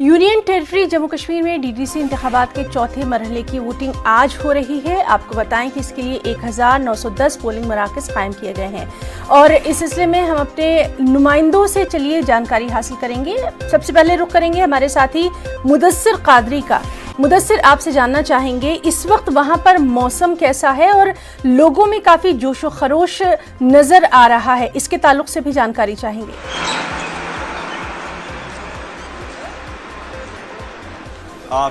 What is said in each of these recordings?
Union territory Jammu Kashmir में DDC इंतखाबात के चौथे मरहले की वोटिंग आज हो रही है। आपको बताएं कि इसके लिए 1910 पोलिंग मराकज़ कायम किए गए हैं और इस सिलसिले में हम अपने नुमाइंदों से चलिए जानकारी हासिल करेंगे। सबसे पहले रुख करेंगे हमारे साथी मुदस्सिर कादरी का। मुदस्सिर, आपसे जानना चाहेंगे इस वक्त वहां पर मौसम कैसा है और लोगों में काफ़ी जोशो खरोश नज़र आ रहा है, इसके ताल्लुक से भी जानकारी चाहेंगे।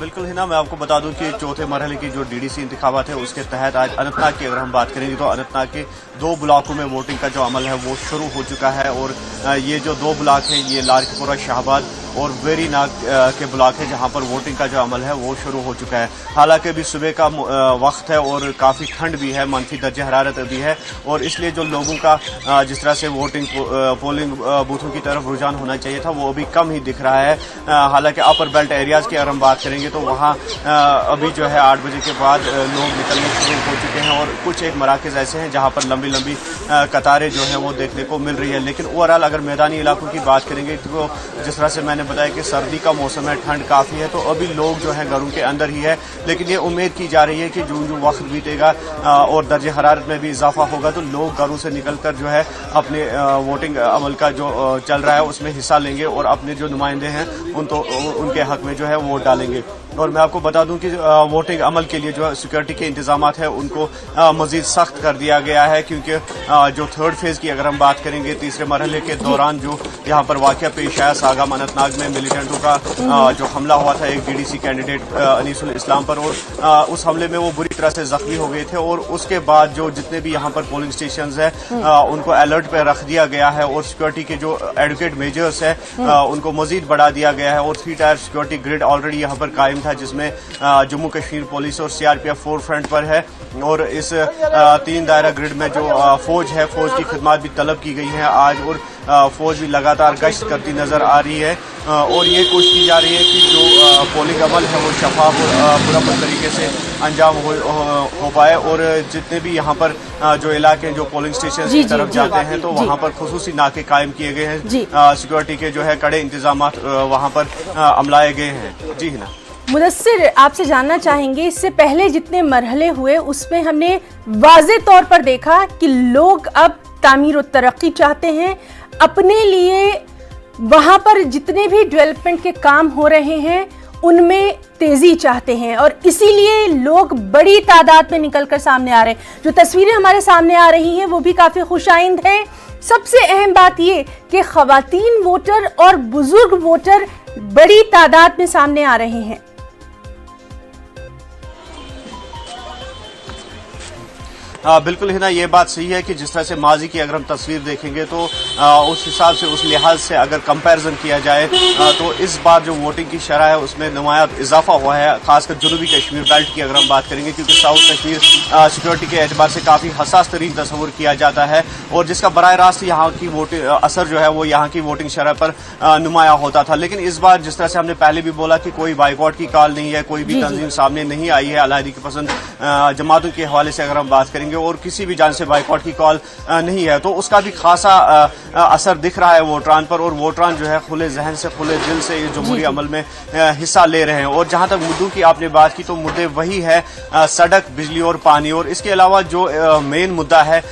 बिल्कुल हिना, मैं आपको बता दूं कि चौथे मरहले की जो डीडीसी इंतखाबात है उसके तहत आज अनंतनाग की अगर हम बात करेंगे तो अनंतनाग के 2 ब्लॉकों में वोटिंग का जो अमल है वो शुरू हो चुका है और ये जो 2 ब्लॉक है ये लारकीपुरा शाहबाद और वेरीनाग के ब्लॉक है जहां पर वोटिंग का जो अमल है वो शुरू हो चुका है। हालांकि अभी सुबह का वक्त है और काफ़ी ठंड भी है, मनफी दर्जा हरारत भी है और इसलिए जो लोगों का जिस तरह से पोलिंग बूथों की तरफ रुझान होना चाहिए था वो अभी कम ही दिख रहा है। हालांकि अपर बेल्ट एरियाज़ की अगर हम बात करेंगे तो वहाँ अभी जो है 8 बजे के बाद लोग निकलने शुरू हो चुके हैं और कुछ एक मराकज़ ऐसे हैं जहाँ पर लंबी लंबी कतारें जो है वो देखने को मिल रही है। लेकिन ओवरऑल अगर मैदानी इलाकों की बात करेंगे तो जिस तरह से मैंने बताया कि सर्दी का मौसम है, ठंड काफ़ी है, तो अभी लोग जो है घरों के अंदर ही है। लेकिन ये उम्मीद की जा रही है कि जो वक्त बीतेगा और दर्जे हरारत में भी इजाफा होगा तो लोग घरों से निकलकर जो है अपने वोटिंग अमल का जो चल रहा है उसमें हिस्सा लेंगे और अपने जो नुमाइंदे हैं उनके हक में जो है वोट डालेंगे। और मैं आपको बता दूं कि वोटिंग अमल के लिए जो सिक्योरिटी के इंतजाम हैं उनको मजीद सख्त कर दिया गया है, क्योंकि जो थर्ड फेज की अगर हम बात करेंगे तीसरे मरहले के दौरान जो यहाँ पर वाकया पेश आया सागाम अनंतनाग में मिलिटेंटों का जो हमला हुआ था एक डीडीसी कैंडिडेट अनीसुल इस्लाम पर और उस हमले में वो बुरी तरह से जख्मी हो गए थे और उसके बाद जो जितने भी यहाँ पर पोलिंग स्टेशन है उनको अलर्ट पर रख दिया गया है और सिक्योरिटी के जो एडवोकेट मेजर्स है उनको मजीद बढ़ा दिया गया है और 3 टायर सिक्योरिटी ग्रिड ऑलरेडी यहाँ पर कायम था जिसमें जम्मू कश्मीर पुलिस और सीआरपीएफ फोर फ्रंट पर है और इस 3 दायरा ग्रिड में जो फौज है फौज की खिदमत भी तलब की गई है आज और फौज भी लगातार गश्त करती नजर आ रही है और ये कोशिश की जा रही है कि जो पोलिंग अमल है वो शफाफ और पुरअमन तरीके से अंजाम हो पाए और जितने भी यहाँ पर जो इलाके जो पोलिंग स्टेशन की तरफ जाते हैं तो वहाँ पर खुसूसी नाके कायम किए गए हैं, सिक्योरिटी के जो है कड़े इंतजाम वहाँ पर अमलाए गए हैं। जी हिना। मुदस्सिर, आपसे जानना चाहेंगे इससे पहले जितने मरहले हुए उसमें हमने वाज़े तौर पर देखा कि लोग अब तामीर और तरक्की चाहते हैं, अपने लिए वहां पर जितने भी डेवलपमेंट के काम हो रहे हैं उनमें तेजी चाहते हैं और इसीलिए लोग बड़ी तादाद में निकलकर सामने आ रहे हैं। जो तस्वीरें हमारे सामने आ रही हैं वो भी काफी खुशाइंद हैं। सबसे अहम बात ये कि खवातीन वोटर और बुजुर्ग वोटर बड़ी तादाद में सामने आ रहे हैं। बिल्कुल हिना, ये बात सही है कि जिस तरह से माजी की अगर हम तस्वीर देखेंगे तो उस हिसाब से उस लिहाज से अगर कंपैरिजन किया जाए तो इस बार जो वोटिंग की शरह है उसमें नुमाया इजाफा हुआ है, खासकर जुनूबी कश्मीर बेल्ट की अगर हम बात करेंगे क्योंकि साउथ कश्मीर सिक्योरिटी के एतबार से काफ़ी हसास तरीन तस्वुर किया जाता है और जिसका बराह रास्त यहाँ की वोटिंग असर जो है वो यहाँ की वोटिंग शरह पर नुमाया होता था। लेकिन इस बार जिस तरह से हमने पहले भी बोला कि कोई बाइकआउट की कॉल नहीं है, कोई भी तंजीम सामने नहीं आई है अलायदी की पसंद जमातों के हवाले से अगर हम बात करेंगे और किसी भी जान से बाइकआउट की कॉल नहीं है तो उसका भी खासा असर दिख रहा है वोटरान पर और वोटरान जो है खुले जहन से खुले दिल से इस जमहूरी अमल में हिस्सा ले रहे हैं। और जहां तक मुद्दों की आपने बात की तो मुद्दे वही है सड़क, बिजली और पानी और इसके अलावा जो मेन मुद्दा है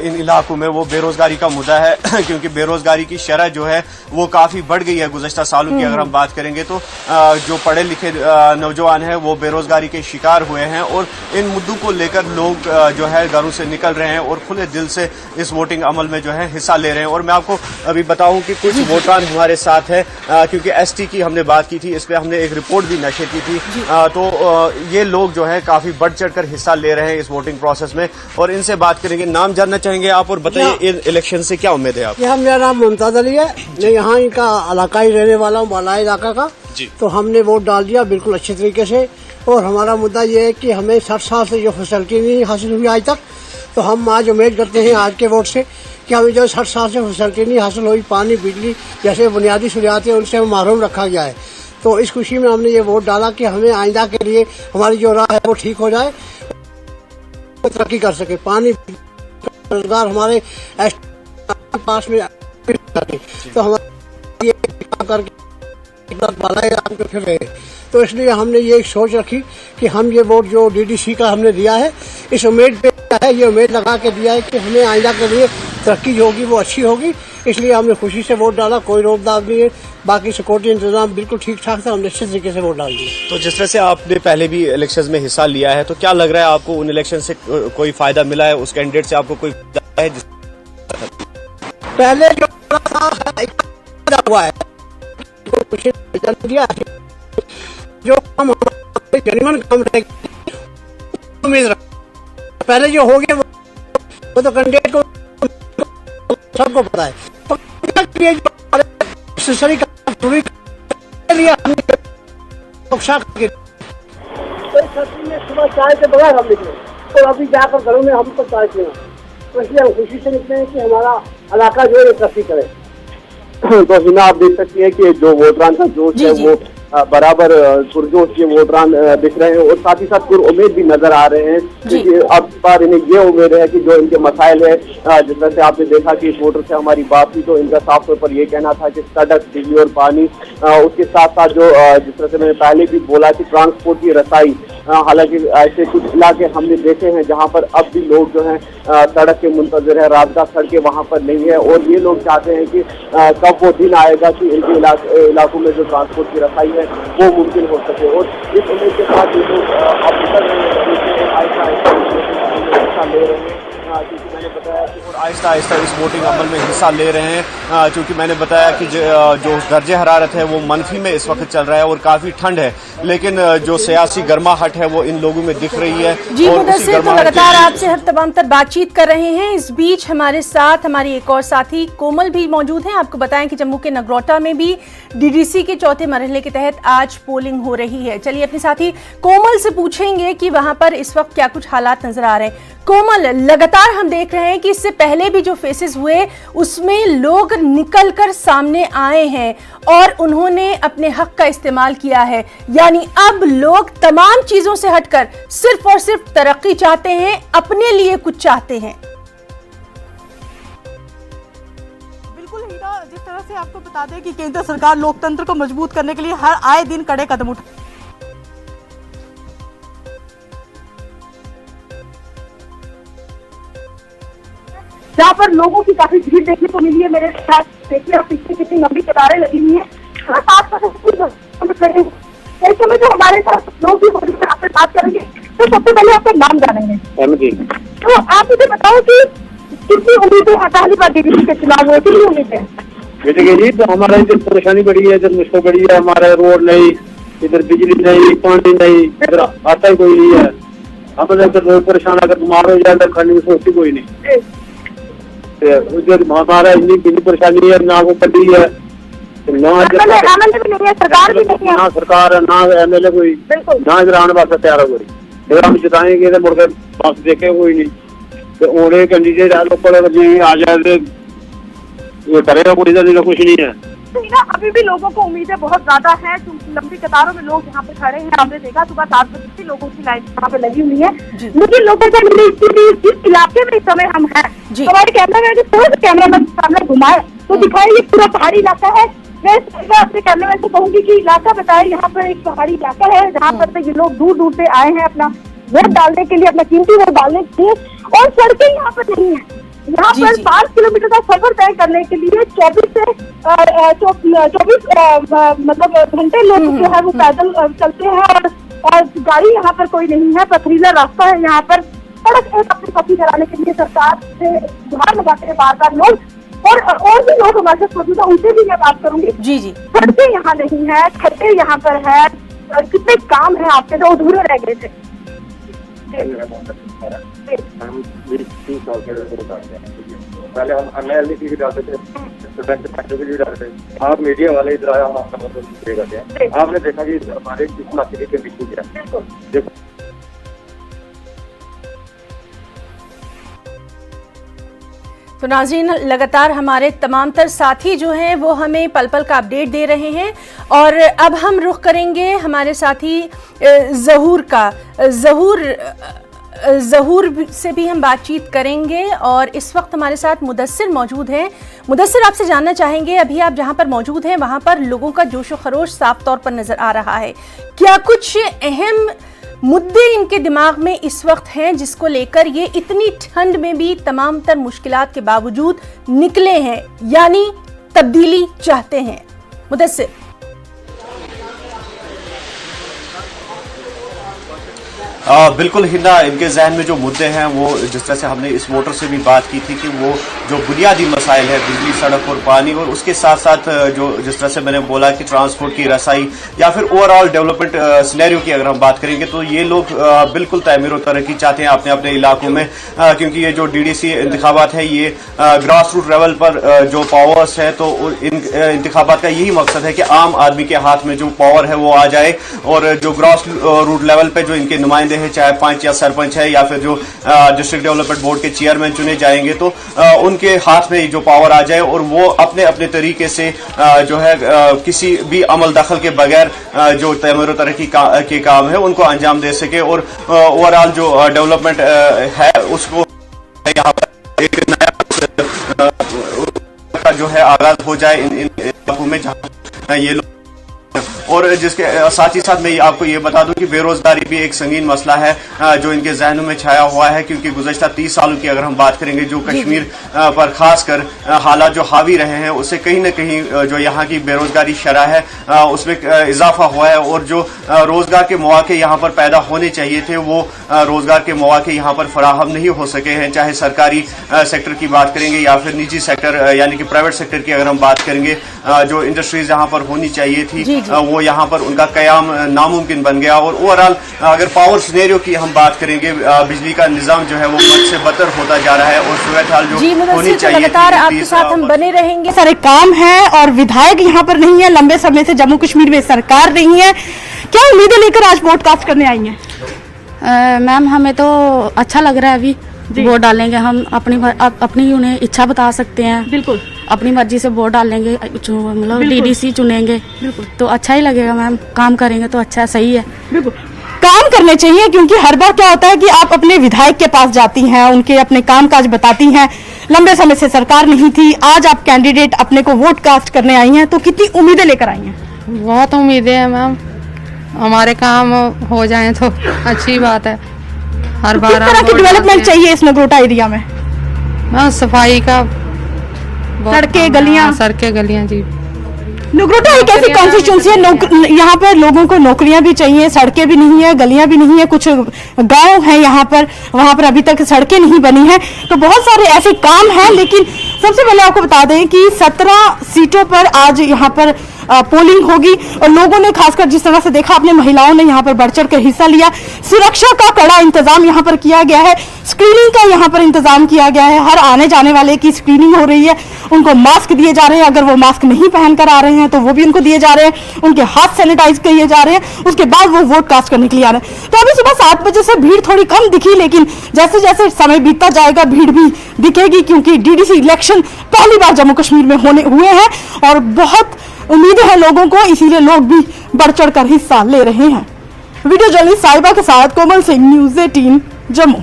इन इलाकों में वो बेरोजगारी का मुद्दा है क्योंकि बेरोजगारी की शरह जो है वो काफी बढ़ गई है गुज़श्ता सालों की अगर हम बात करेंगे तो जो पढ़े लिखे नौजवान है वो बेरोजगारी के शिकार हुए हैं और इन मुद्दों को लेकर लोग जो है घरों से निकल रहे हैं और खुले दिल से इस वोटिंग अमल में जो है हिस्सा ले रहे हैं। और मैं आपको अभी बताऊं कि कुछ वोटरान हमारे साथ है क्योंकि एसटी की हमने बात की थी, इस पे हमने एक रिपोर्ट भी नशर की थी तो ये लोग जो है काफी बढ़ चढ़कर हिस्सा ले रहे हैं इस वोटिंग प्रोसेस में और इनसे बात करेंगे। नाम जानना चाहेंगे आप और बताइए इन इलेक्शन से क्या उम्मीद है आप? मेरा नाम मुमताज अली है, मैं यहाँ इनका इलाकाई रहने वाला हूँ, बाला इलाका का। तो हमने वोट डाल दिया बिल्कुल अच्छे तरीके से और हमारा मुद्दा ये है कि हमें 60 साल से जो फैसिलिटी नहीं हासिल हुई आज तक, तो हम आज उम्मीद करते हैं आज के वोट से कि हमें जो 60 साल से फैसिलिटी नहीं हासिल हुई, पानी, बिजली जैसे बुनियादी सहूलियात उनसे महरूम रखा गया है। तो इस खुशी में हमने ये वोट डाला कि हमें आइंदा के लिए हमारी जो राह है वो ठीक हो जाए, तरक्की कर सके, पानी, रोजगार हमारे पास में तो हमारे ये काम करके बालाई राम के फिर रहे। तो इसलिए हमने ये सोच रखी कि हम ये वोट जो डीडीसी का हमने दिया है, इस उम्मीद पे है, ये उम्मीद लगा के दिया है कि हमें आइंदा के लिए तरक्की जो होगी वो अच्छी होगी। इसलिए हमने खुशी से वोट डाला, कोई रोक दाग नहीं है। बाकी सिक्योरिटी इंतजाम बिल्कुल ठीक ठाक था, हमने अच्छे तरीके से वोट डाल दिया। तो जिस तरह से आपने पहले भी इलेक्शंस में हिस्सा लिया है, तो क्या लग रहा है आपको उन इलेक्शन से कोई फायदा मिला है? उस कैंडिडेट से आपको कोई फायदा है? पहले जो हुआ है दिया जो काम जनमन काम उम्मीद पहले जो हो गया वो तो कैंडिडेट को सबको पता है। सुबह चाय से बगैर हम निकले तो अभी जाकर घरों में हमको चाय पिया, तो इसलिए हम खुशी से निकले हैं कि हमारा इलाका जो है तरक्की करे। तो हिना आप देख सकती हैं कि जो वोटरान का जोश है वो बराबर पुरजोश ये वोटरान दिख रहे हैं और साथ ही साथ उम्मीद भी नजर आ रहे हैं क्योंकि अब बार इन्हें ये उम्मीद है कि जो इनके मसाइल है, जिस तरह से आपने देखा कि इस वोटर से हमारी बात हुई तो इनका साफ तौर पर ये कहना था कि सड़क, बिजली और पानी, उसके साथ साथ जो जिस तरह से मैंने पहले भी बोला कि ट्रांसपोर्ट की रसाई। हालांकि ऐसे कुछ इलाके हमने देखे हैं जहाँ पर अब भी लोग जो हैं सड़क के मुंतजर है, रास्ता सड़कें वहाँ पर नहीं है और ये लोग चाहते हैं कि कब वो दिन आएगा कि इनके इलाकों में जो ट्रांसपोर्ट की रसाई है वो मुमकिन हो सके। और इस उम्मीद के साथ ये लोग अब निकल रहे हैं, आहिस्ता ले रहे हैं क्योंकि मैंने बताया कि और आहिस्ता आहिस्ता इस वोटिंग अमल में हिस्सा ले रहे हैं क्योंकि मैंने बताया कि जो दर्जे हरारत है वो मनफी में इस वक्त चल रहा है और काफ़ी ठंड है, लेकिन जो सियासी गर्माहट है वो इन लोगों में दिख रही है। जी मुदस्सिर, तो लगातार आपसे हम तमाम तर बातचीत कर रहे हैं। इस बीच हमारे साथ हमारी एक और साथी कोमल भी मौजूद हैं। आपको बताएं कि जम्मू के नगरोटा में भी डीडीसी के चौथे मरहले के तहत आज पोलिंग हो रही है। चलिए अपने साथी कोमल से पूछेंगे कि वहां पर इस वक्त क्या कुछ हालात नजर आ रहे हैं। कोमल, लगातार हम देख रहे हैं कि इससे पहले भी जो फेसेस हुए उसमें लोग निकलकर सामने आए हैं और उन्होंने अपने हक का इस्तेमाल किया है, यानी अब लोग तमाम चीजों से हटकर सिर्फ और सिर्फ तरक्की चाहते हैं, अपने लिए कुछ चाहते हैं। बिल्कुल हीरा, जिस तरह से आपको बता दें कि केंद्र सरकार लोकतंत्र को मजबूत करने के लिए हर आए दिन कड़े कदम उठा जहाँ पर लोगों की काफी भीड़ देखने को मिली है। मेरे साथ देखिए आप पीछे कितनी लंबी कतारें लगी हुई है। ऐसे में जो हमारे साथ लोग भी आपसे बात करेंगे तो सबसे पहले आपका नाम जानेंगे। तो आप मुझे बताओ कि कितनी उम्मीद है पहली बार डीडीसी के चुनाव हुए, कितनी उम्मीद है? देखिए जी, तो हमारा इधर परेशानी बड़ी है, इधर मुश्किल बड़ी है, हमारा रोड नहीं, इधर बिजली नहीं, पानी नहीं, इधर आता ही कोई नहीं है। हम इधर रोड परेशान, अगर बीमार हो जाए तो खाने में सोचती कोई नहीं। उधर हमारा इतनी परेशानी है, ना वो पड़ी है, ना सरकार भी नहीं है, ना सरकार है, ना एमएलए कोई, ना इधर आने वास्ते तैयार हो गई। अगर हम जिताएंगे तो मुड़कर पास देखे कोई नहीं, तो ओढ़े कैंडिडेट आ जाए ये करेगा कोई, इधर कुछ नहीं है। अभी भी लोगों को उम्मीदें बहुत ज्यादा है, लंबी कतारों में लोग यहाँ पे खड़े हैं। हमने देखा सुबह 7 बजे से लोगों की लाइन यहाँ पे लगी हुई है, लेकिन लोगों का जिस इलाके में इस समय हम हैं, हमारे कैमरा मैन थोड़ा सा कैमरा मैन सामने घुमाए तो दिखाए ये पूरा पहाड़ी इलाका है। मैं अपने कैमरा मैन से कहूंगी कि इलाका बताए, यहाँ पर एक पहाड़ी इलाका है जहाँ पर ये लोग दूर दूर से आए हैं अपना वोट डालने के लिए, अपना कीमती वोट डालने के लिए, और सड़कें यहाँ पर नहीं है। यहाँ पर 5 किलोमीटर का सफर तय करने के लिए 24 मतलब घंटे लोग जो है वो पैदल चलते हैं और गाड़ी यहाँ पर कोई नहीं है, पथरीला रास्ता है यहाँ पर। सड़क एक अपनी पक्की कराने के लिए सरकार से गुहार लगाते हैं बार बार लोग, और भी लोग हमारे साथ मौजूद है, उनसे भी मैं बात करूंगी। जी सड़कें यहाँ नहीं है, खड्डे यहाँ पर है, कितने काम है आपके जो अधूरे रह गए थे। पहले हम अन्य भी डालते थे, भी डालते थे, आप मीडिया वाले इधर आया, हम आपका मतलब करते हैं। आपने देखा कि हमारे इस इलाके की कंडीशन क्या है। तो नाज़रीन, लगातार हमारे तमाम तर साथी जो हैं वो हमें पल पल का अपडेट दे रहे हैं और अब हम रुख करेंगे हमारे साथी ज़हूर का। ज़हूर, ज़हूर से भी हम बातचीत करेंगे और इस वक्त हमारे साथ मुदस्सिर मौजूद हैं। मुदस्सिर, आपसे जानना चाहेंगे, अभी आप जहां पर मौजूद हैं वहां पर लोगों का जोश व खरोश साफ तौर पर नजर आ रहा है। क्या कुछ अहम मुद्दे इनके दिमाग में इस वक्त हैं जिसको लेकर ये इतनी ठंड में भी तमाम तर मुश्किलात के बावजूद निकले हैं, यानी तब्दीली चाहते हैं? मुदस्सिर। बिल्कुल हिना, इनके जहन में जो मुद्दे हैं वो जिस तरह से हमने इस वोटर से भी बात की थी कि वो जो बुनियादी मसाइल है, बिजली, सड़क और पानी, और उसके साथ साथ जो जिस तरह से मैंने बोला कि ट्रांसपोर्ट की रसाई या फिर ओवरऑल डेवलपमेंट सिनेरियो की अगर हम बात करेंगे तो ये लोग बिल्कुल तमीर और तरक्की चाहते हैं अपने अपने इलाकों में, क्योंकि ये जो DDC इंतखाबात है ये ग्रास रूट लेवल पर जो पावर्स है, तो इन इंतखाबात का यही मकसद है कि आम आदमी के हाथ में जो पावर है वो आ जाए और जो ग्रास रूट लेवल पे जो इनके नुमाइंदे हैं, चाहे पंच या सरपंच है या फिर जो डिस्ट्रिक्ट डेवलपमेंट बोर्ड के चेयरमैन चुने जाएंगे, तो उनके हाथ में जो पावर आ जाए और वो अपने अपने तरीके से जो है किसी भी अमल दखल के बगैर जो तमीर और तरक्की के काम है उनको अंजाम दे सके और ओवरऑल जो डेवलपमेंट है उसको यहाँ पर एक नया जो है आगाज हो जाए इन इलाकों में जहाँ ये लोग। और जिसके साथ ही साथ मैं आपको ये बता दूं कि बेरोजगारी भी एक संगीन मसला है जो इनके जहनों में छाया हुआ है, क्योंकि गुज़श्ता 30 सालों की अगर हम बात करेंगे जो कश्मीर पर खासकर हालात जो हावी रहे हैं उससे कहीं ना कहीं जो यहाँ की बेरोजगारी शरह है उसमें इजाफा हुआ है और जो रोजगार के मौके यहाँ पर पैदा होने चाहिए थे वो रोजगार के मौके यहाँ पर फराहम नहीं हो सके हैं, चाहे सरकारी सेक्टर की बात करेंगे या फिर निजी सेक्टर यानी कि प्राइवेट सेक्टर की अगर हम बात करेंगे, जो इंडस्ट्रीज यहाँ पर होनी चाहिए थी वो यहाँ पर उनका कयाम नामुमकिन बन गया। और ओवरऑल अगर पावर सिनेरियो की हम बात करेंगे, बिजली का निजाम जो है वो बद से बदतर होता जा रहा है और सूरत हाल जो होनी चाहिए लगातार आपके साथ हम बने रहेंगे। सारे काम है और विधायक यहाँ पर नहीं है, लंबे समय से जम्मू कश्मीर में सरकार नहीं है, क्या उम्मीदें लेकर आज वोट कास्ट करने आई हैं? मैम हमें तो अच्छा लग रहा है, अभी वोट डालेंगे हम, अपनी उन्हें इच्छा बता सकते हैं, बिल्कुल अपनी मर्जी से वोट डालेंगे, मतलब DDC चुनेंगे तो अच्छा ही लगेगा मैम, काम करेंगे तो अच्छा सही है। बिल्कुल काम करने चाहिए, क्योंकि हर बार क्या होता है कि आप अपने विधायक के पास जाती हैं, उनके अपने कामकाज बताती हैं, लंबे समय से सरकार नहीं थी, आज आप कैंडिडेट अपने को वोट कास्ट करने आई हैं, तो कितनी उम्मीदें लेकर आई हैं? बहुत उम्मीदें हैं मैम, हमारे काम हो जाएं तो अच्छी बात है। हर बार किस तरह की डेवलपमेंट चाहिए इस नगरोटा एरिया में? सफाई का, सड़कें गलियां जी। नगरोटा एक ऐसी कॉन्स्टिट्यूंसी है, यहाँ पर लोगों को नौकरियां भी चाहिए, सड़कें भी नहीं है, गलियां भी नहीं है, कुछ गांव है यहाँ पर, वहां पर अभी तक सड़कें नहीं बनी है, तो बहुत सारे ऐसे काम हैं। लेकिन सबसे पहले आपको बता दें कि 17 सीटों पर आज यहाँ पर पोलिंग होगी और लोगों ने खासकर जिस तरह से देखा, अपने महिलाओं ने यहाँ पर बढ़ चढ़ कर हिस्सा लिया। सुरक्षा का कड़ा इंतजाम यहाँ पर किया गया है, स्क्रीनिंग का यहाँ पर इंतजाम किया गया है, हर आने जाने वाले की स्क्रीनिंग हो रही है, उनको मास्क दिए जा रहे हैं, अगर वो मास्क नहीं पहन कर आ रहे हैं तो वो भी उनको दिए जा रहे हैं, उनके हाथ सैनिटाइज किए जा रहे हैं, उसके बाद वो वोट कास्ट करने के लिए आ रहे हैं। तो अभी सुबह 7 बजे से भीड़ थोड़ी कम दिखी, लेकिन जैसे जैसे समय बीतता जाएगा भीड़ भी दिखेगी, क्योंकि DDC इलेक्शन पहली बार जम्मू कश्मीर में हुए हैं और बहुत उम्मीदें हैं लोगों को, इसीलिए लोग भी बढ़ चढ़ कर हिस्सा ले रहे हैं। वीडियो जर्नलिस्ट साहिबा के साथ कोमल सिंह, News 18 जम्मू।